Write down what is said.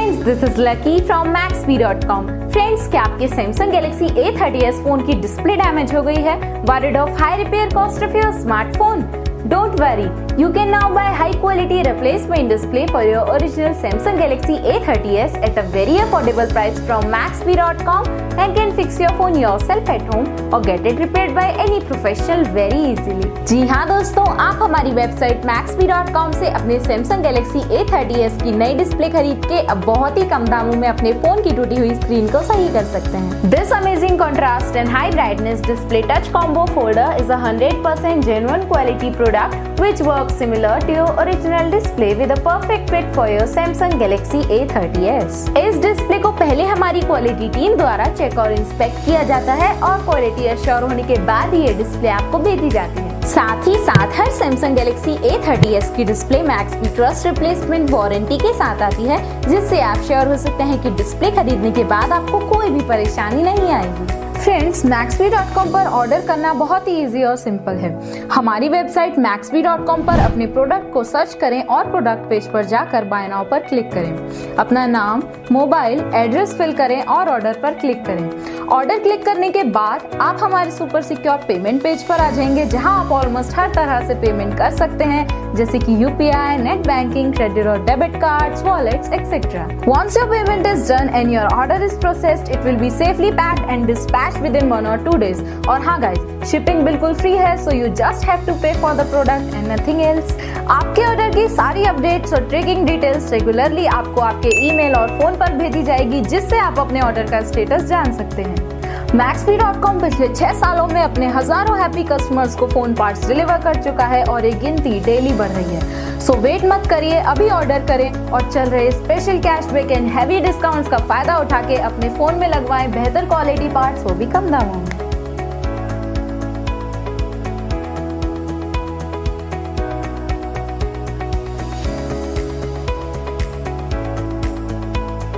Friends, this is lucky from Maxbhi.com। Friends, क्या आपके Samsung Galaxy A30s phone की display damage हो गई है? Worried of high repair cost of your smartphone? Don't worry, you can now buy high quality replacement display for your original Samsung Galaxy A30s at a very affordable price from Maxbhi.com and can fix your phone yourself at home or get it repaired by any professional very easily। जी हाँ दोस्तों, आप हमारी website Maxbhi.com से अपने Samsung Galaxy A30s की नई display खरीद के अब बहुत ही कम दामों में अपने फोन की टूटी हुई स्क्रीन को सही कर सकते हैं। This amazing contrast and high brightness display touch combo folder is a 100% genuine quality product which works similar to your original display with a perfect fit for your Samsung Galaxy A30s। इस display को पहले हमारी quality team द्वारा check और inspect किया जाता है और क्वालिटी एश्योर होने के बाद ये डिस्प्ले आपको भेजी जाती है। साथ ही साथ हर Samsung Galaxy A30s की display Maxbhi trust replacement warranty के साथ आती है, जिससे आप श्योर हो सकते हैं कि डिस्प्ले खरीदने के बाद आपको कोई भी परेशानी नहीं आएगी। फ्रेंड्स, Maxbhi.com पर ऑर्डर करना बहुत ही इजी और सिंपल है। हमारी वेबसाइट Maxbhi.com पर अपने प्रोडक्ट को सर्च करें और प्रोडक्ट पेज पर जाकर बाय नाउ पर क्लिक करें। अपना नाम, मोबाइल, एड्रेस फिल करें और ऑर्डर पर क्लिक करें। ऑर्डर क्लिक करने के बाद आप हमारे सुपर सिक्योर पेमेंट पेज पर आ जाएंगे, जहां आप ऑलमोस्ट हर तरह से पेमेंट कर सकते हैं, जैसे कि UPI, नेट बैंकिंग, क्रेडिट और debit cards, wallets etcetera. Once your payment is done and your order is processed, it will be safely packed and dispatched within 1 or 2 days। और हाँ गाइस, शिपिंग बिल्कुल free है, so you just have to pay for the product and nothing else। आपके order की सारी updates और tracking details regularly आपको आपके ईमेल और फोन पर भेजी जाएगी, जिससे आप अपने ऑर्डर का स्टेटस जान सकते हैं। Maxbhi.com पिछले 6 सालों में अपने हजारों हैप्पी कस्टमर्स को फोन पार्ट्स डिलीवर कर चुका है और ये गिनती डेली बढ़ रही है। सो वेट मत करिए, अभी ऑर्डर करें और चल रहे special cashback and heavy discounts का फायदा उठा के अपने फोन में लगवाएं बेहतर क्वालिटी पार्ट्स, वो भी कम दामों में।